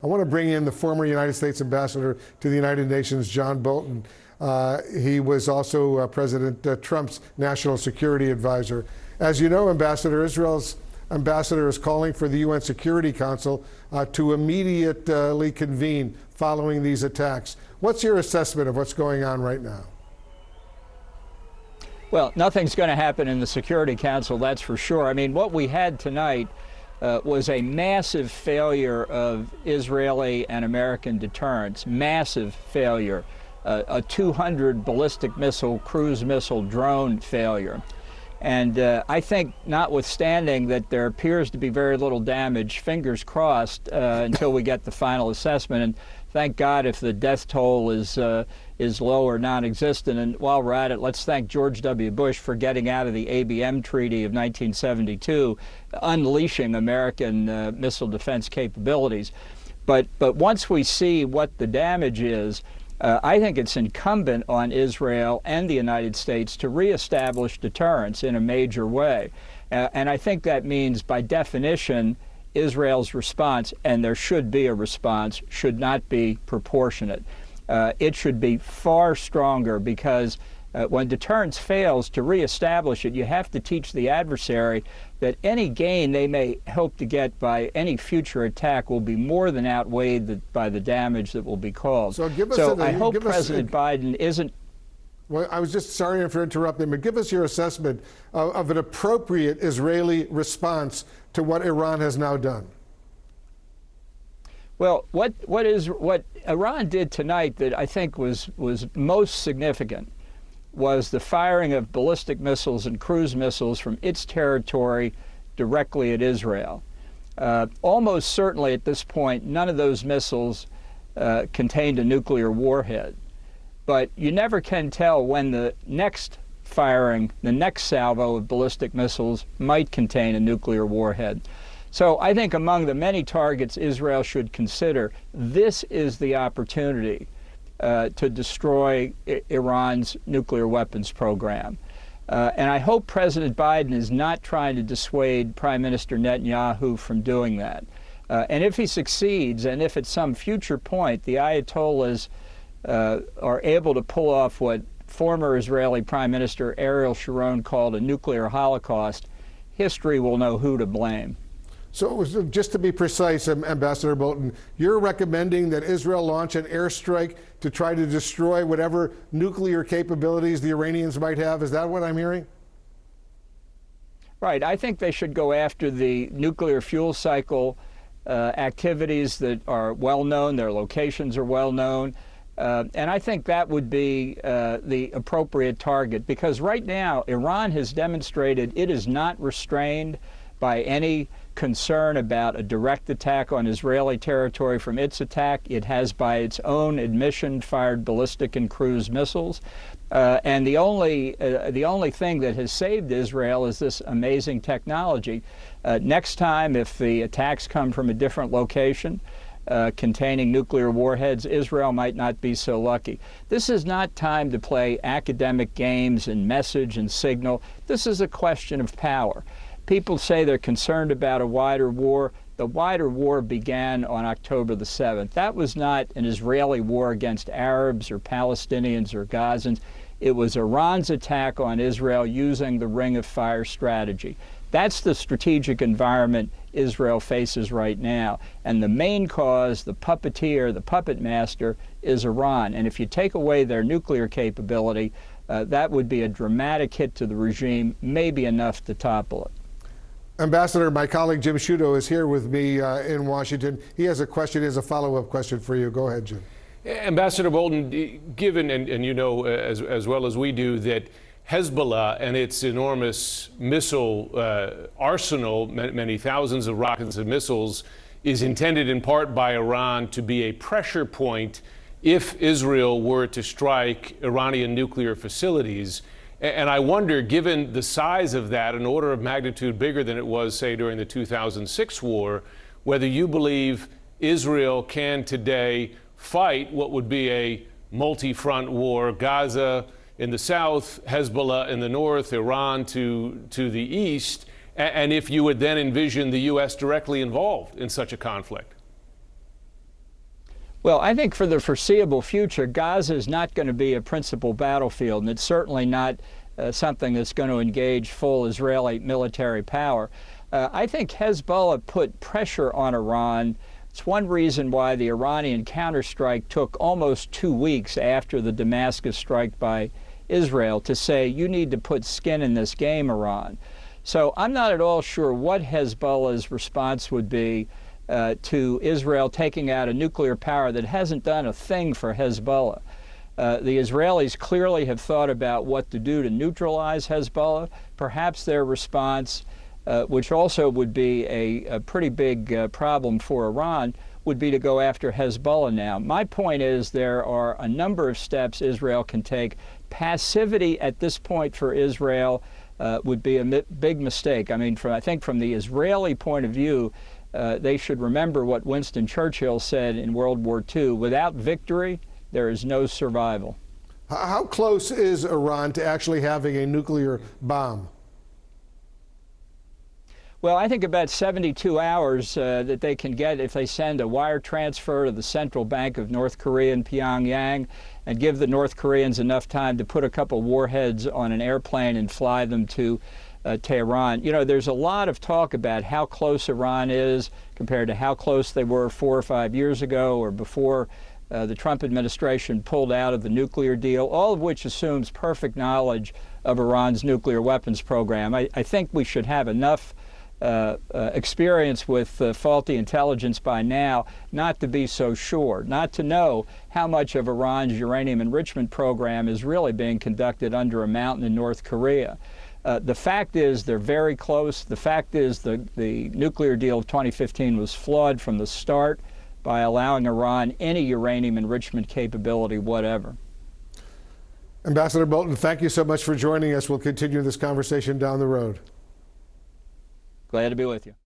I want to bring in the former United States Ambassador to the United Nations, John Bolton. He was also President Trump's national security advisor. As you know, Ambassador, Israel's ambassador is calling for the UN Security Council to immediately convene following these attacks. What's your assessment of what's going on right now? Well, nothing's going to happen in the Security Council, that's for sure. I mean, what we had tonight was a massive failure of Israeli and American deterrence, massive failure, a 200 ballistic missile, cruise missile, drone failure. And I think, notwithstanding that there appears to be very little damage, fingers crossed until we get the final assessment. And thank God if the death toll is low or non-existent. And while we're at it, let's thank George W. Bush for getting out of the ABM Treaty of 1972, unleashing American missile defense capabilities. But once we see what the damage is, I think it's incumbent on Israel and the United States to reestablish deterrence in a major way. And I think that means, by definition, Israel's response, and there should be a response, should not be proportionate. It should be far stronger, because when deterrence fails, to reestablish it, you have to teach the adversary that any gain they may hope to get by any future attack will be more than outweighed by the damage that will be caused. So I hope President Biden isn't. Well, I was just sorry for interrupting, but give us your assessment of an appropriate Israeli response to what Iran has now done. Well, what Iran did tonight that I think was most significant was the firing of ballistic missiles and cruise missiles from its territory directly at Israel. Almost certainly at this point, none of those missiles contained a nuclear warhead. But you never can tell when the next firing, the next salvo of ballistic missiles might contain a nuclear warhead. So I think among the many targets Israel should consider, this is the opportunity to destroy Iran's nuclear weapons program. And I hope President Biden is not trying to dissuade Prime Minister Netanyahu from doing that. And if he succeeds, and if at some future point the Ayatollahs are able to pull off what former Israeli Prime Minister Ariel Sharon called a nuclear holocaust, history will know who to blame. So just to be precise, Ambassador Bolton, you're recommending that Israel launch an airstrike to try to destroy whatever nuclear capabilities the Iranians might have? Is that what I'm hearing? Right. I think they should go after the nuclear fuel cycle activities that are well known. Their locations are well known. And I think that would be the appropriate target, because right now Iran has demonstrated it is not restrained by any concern about a direct attack on Israeli territory from its attack. It has, by its own admission, fired ballistic and cruise missiles. And the only thing that has saved Israel is this amazing technology. Next time, if the attacks come from a different location containing nuclear warheads, Israel might not be so lucky. This is not time to play academic games and message and signal. This is a question of power. People say they're concerned about a wider war. The wider war began on October the 7th. That was not an Israeli war against Arabs or Palestinians or Gazans. It was Iran's attack on Israel using the Ring of Fire strategy. That's the strategic environment Israel faces right now. And the main cause, the puppeteer, the puppet master, is Iran. And if you take away their nuclear capability, that would be a dramatic hit to the regime, maybe enough to topple it. Ambassador, my colleague Jim Sciutto is here with me in Washington. He has a question, he has a follow-up question for you. Go ahead, Jim. Ambassador Bolton, given, and you know as well as we do, that Hezbollah and its enormous missile arsenal, many thousands of rockets and missiles, is intended in part by Iran to be a pressure point if Israel were to strike Iranian nuclear facilities. And I wonder, given the size of that, an order of magnitude bigger than it was, say, during the 2006 war, whether you believe Israel can today fight what would be a multi-front war, Gaza in the south, Hezbollah in the north, Iran to the east, and if you would then envision the U.S. directly involved in such a conflict. Well, I think for the foreseeable future, Gaza is not going to be a principal battlefield, and it's certainly not something that's going to engage full Israeli military power. I think Hezbollah put pressure on Iran. It's one reason why the Iranian counterstrike took almost 2 weeks after the Damascus strike by Israel to say, you need to put skin in this game, Iran. So I'm not at all sure what Hezbollah's response would be to Israel taking out a nuclear power that hasn't done a thing for Hezbollah. The Israelis clearly have thought about what to do to neutralize Hezbollah. Perhaps their response, which also would be a pretty big problem for Iran, would be to go after Hezbollah now. My point is there are a number of steps Israel can take. Passivity at this point for Israel would be a big mistake. I mean, I think from the Israeli point of view, they should remember what Winston Churchill said in World War II, without victory, there is no survival. How close is Iran to actually having a nuclear bomb? Well, I think about 72 hours that they can get if they send a wire transfer to the central bank of North Korea in Pyongyang and give the North Koreans enough time to put a couple warheads on an airplane and fly them to Tehran. You know, there's a lot of talk about how close Iran is compared to how close they were 4 or 5 years ago or before the Trump administration pulled out of the nuclear deal, all of which assumes perfect knowledge of Iran's nuclear weapons program. I think we should have enough experience with faulty intelligence by now not to be so sure, not to know how much of Iran's uranium enrichment program is really being conducted under a mountain in North Korea. The fact is they're very close. The fact is the nuclear deal of 2015 was flawed from the start by allowing Iran any uranium enrichment capability whatever. Ambassador Bolton, thank you so much for joining us. We'll continue this conversation down the road. Glad to be with you.